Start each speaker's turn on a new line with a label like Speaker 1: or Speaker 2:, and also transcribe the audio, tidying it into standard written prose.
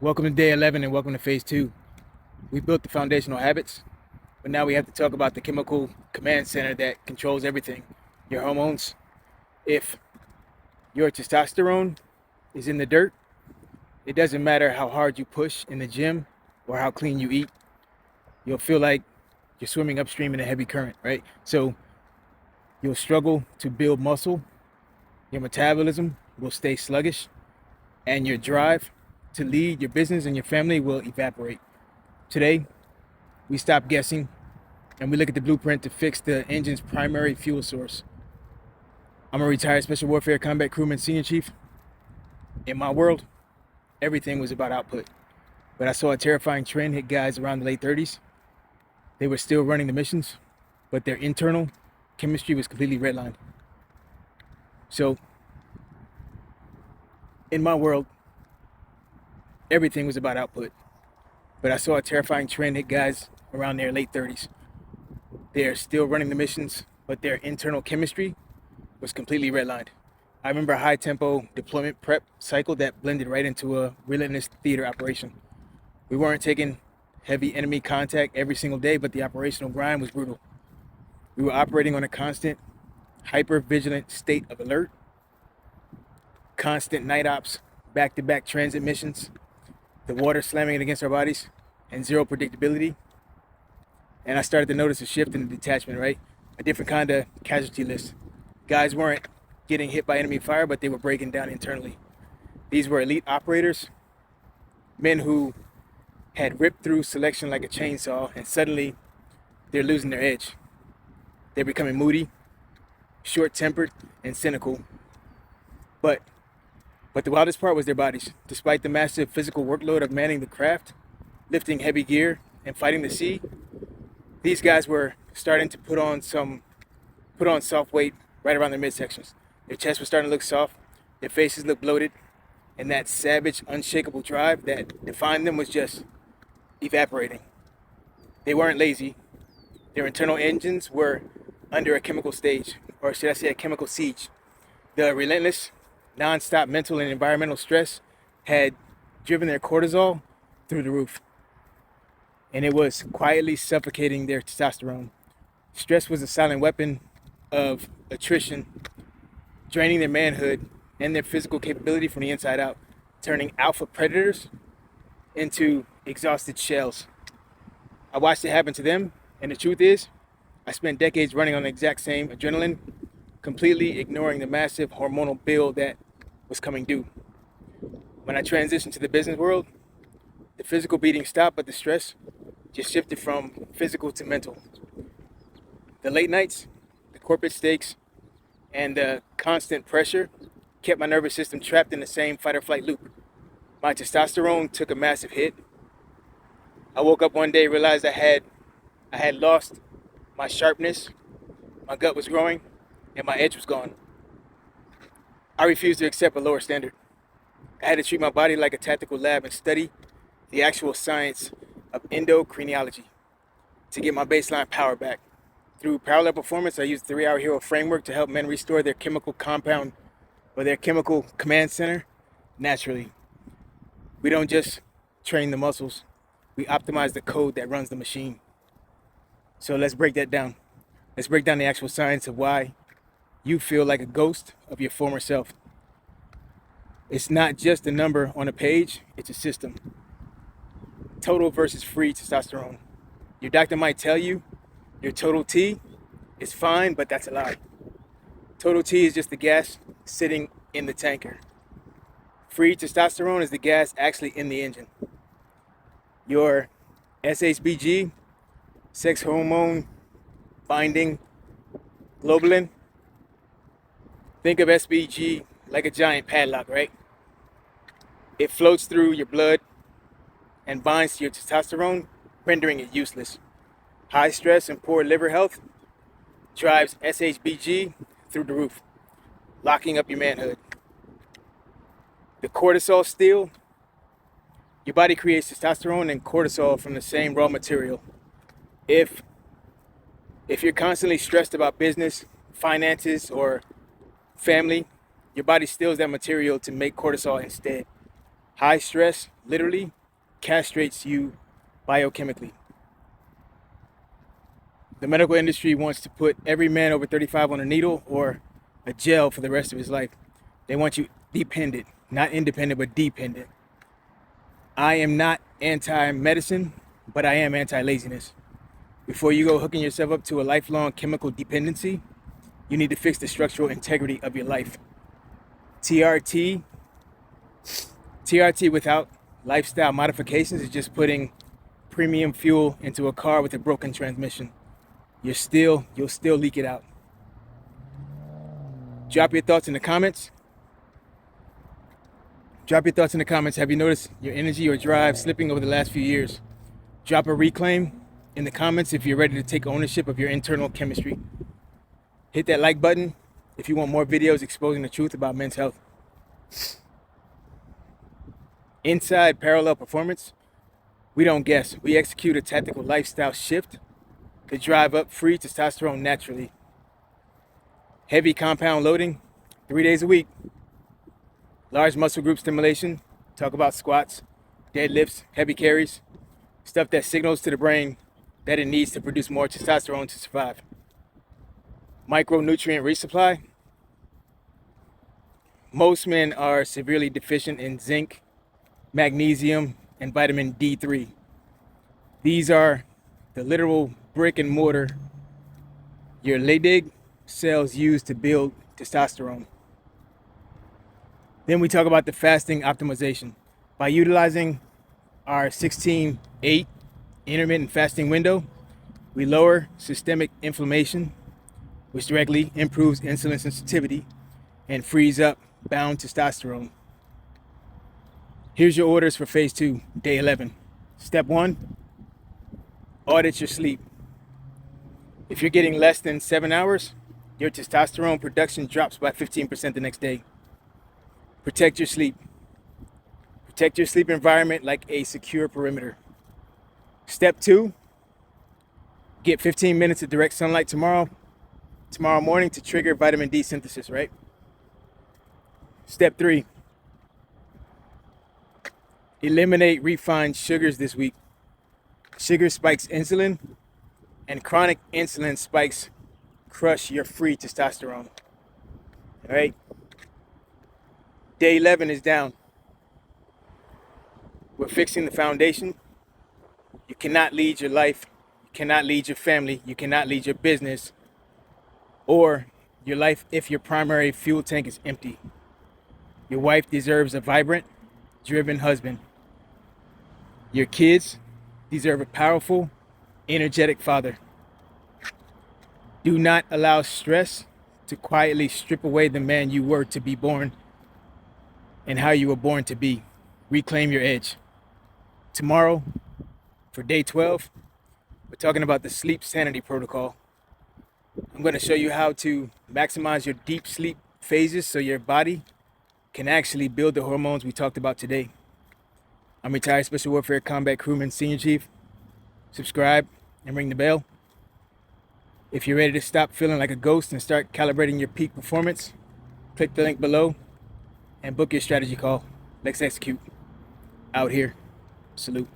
Speaker 1: Welcome to day 11 and welcome to phase 2. We built the foundational habits, but now we have to talk about the chemical command center that controls everything, your hormones. If your testosterone is in the dirt, it doesn't matter how hard you push in the gym or how clean you eat, you'll feel like you're swimming upstream in a heavy current, right? So you'll struggle to build muscle, your metabolism will stay sluggish, and your drive to lead your business and your family will evaporate. Today, we stop guessing and we look at the blueprint to fix the engine's primary fuel source. I'm a retired Special Warfare Combat Crewman Senior Chief. In my world, everything was about output. But I saw a terrifying trend hit guys around the late 30s. They were still running the missions, but their internal chemistry was completely redlined. So, in my world, everything was about output. But I saw a terrifying trend hit guys around their late 30s. They're still running the missions, but their internal chemistry was completely redlined. I remember a high tempo deployment prep cycle that blended right into a relentless theater operation. We weren't taking heavy enemy contact every single day, but the operational grind was brutal. We were operating on a constant, hyper-vigilant state of alert, constant night ops, back-to-back transit missions, the water slamming it against our bodies, and zero predictability. And I started to notice a shift in the detachment, right? A different kind of casualty list. Guys weren't getting hit by enemy fire, but they were breaking down internally. These were elite operators, men who had ripped through selection like a chainsaw, and suddenly they're losing their edge. They're becoming moody, short-tempered, and cynical. But the wildest part was their bodies. Despite the massive physical workload of manning the craft, lifting heavy gear, and fighting the sea, these guys were starting to put on soft weight right around their midsections. Their chests were starting to look soft, their faces looked bloated, and that savage, unshakable drive that defined them was just evaporating. They weren't lazy. Their internal engines were under a chemical stage, or should I say a chemical siege. The relentless, non-stop mental and environmental stress had driven their cortisol through the roof, and it was quietly suffocating their testosterone. Stress was a silent weapon of attrition, draining their manhood and their physical capability from the inside out, turning alpha predators into exhausted shells. I watched it happen to them, and the truth is, I spent decades running on the exact same adrenaline, completely ignoring the massive hormonal bill that was coming due. When I transitioned to the business world, the physical beating stopped, but the stress just shifted from physical to mental. The late nights, the corporate stakes, and the constant pressure kept my nervous system trapped in the same fight or flight loop. My testosterone took a massive hit. I woke up one day, realized I had lost my sharpness, my gut was growing, and my edge was gone. I refused to accept a lower standard. I had to treat my body like a tactical lab and study the actual science of endocrinology to get my baseline power back. Through parallel performance, I used the 3-hour hero framework to help men restore their chemical compound or their chemical command center naturally. We don't just train the muscles, we optimize the code that runs the machine. So let's break that down. Let's break down the actual science of why you feel like a ghost of your former self. It's not just a number on a page, it's a system. Total versus free testosterone. Your doctor might tell you your total T is fine, but that's a lie. Total T is just the gas sitting in the tanker. Free testosterone is the gas actually in the engine. Your SHBG, sex hormone binding globulin. Think of SBG like a giant padlock, right? It floats through your blood and binds to your testosterone, rendering it useless. High stress and poor liver health drives SHBG through the roof, locking up your manhood. The cortisol steal, your body creates testosterone and cortisol from the same raw material. If you're constantly stressed about business, finances, or family, your body steals that material to make cortisol instead. High stress literally castrates you biochemically. The medical industry wants to put every man over 35 on a needle or a gel for the rest of his life. They want you dependent, not independent, but dependent. I am not anti-medicine, but I am anti-laziness. Before you go hooking yourself up to a lifelong chemical dependency, you need to fix the structural integrity of your life. TRT without lifestyle modifications is just putting premium fuel into a car with a broken transmission. You'll still leak it out. Drop your thoughts in the comments. Have you noticed your energy or drive slipping over the last few years? Drop a reclaim in the comments if you're ready to take ownership of your internal chemistry. Hit that like button if you want more videos exposing the truth about men's health. Inside Parallel Performance, we don't guess. We execute a tactical lifestyle shift to drive up free testosterone naturally. Heavy compound loading, 3 days a week. Large muscle group stimulation, talk about squats, deadlifts, heavy carries, stuff that signals to the brain that it needs to produce more testosterone to survive. Micronutrient resupply. Most men are severely deficient in zinc, magnesium, and vitamin D3. These are the literal brick and mortar your Leydig cells use to build testosterone. Then we talk about the fasting optimization. By utilizing our 16-8 intermittent fasting window, we lower systemic inflammation, which directly improves insulin sensitivity and frees up bound testosterone. Here's your orders for phase 2, day 11. Step 1, audit your sleep. If you're getting less than 7 hours, your testosterone production drops by 15% the next day. Protect your sleep. Protect your sleep environment like a secure perimeter. Step 2, get 15 minutes of direct sunlight tomorrow morning to trigger vitamin D synthesis, right? Step 3, eliminate refined sugars this week. Sugar spikes insulin, and chronic insulin spikes crush your free testosterone. All right? Day 11 is down. We're fixing the foundation. You cannot lead your life, you cannot lead your family, you cannot lead your business or your life if your primary fuel tank is empty. Your wife deserves a vibrant, driven husband. Your kids deserve a powerful, energetic father. Do not allow stress to quietly strip away the man you were to be born and how you were born to be. Reclaim your edge. Tomorrow, for day 12, we're talking about the sleep sanity protocol. I'm going to show you how to maximize your deep sleep phases so your body can actually build the hormones we talked about today. I'm retired Special Warfare Combat Crewman Senior Chief. Subscribe and ring the bell. If you're ready to stop feeling like a ghost and start calibrating your peak performance, click the link below and book your strategy call. Let's execute. Out here. Salute.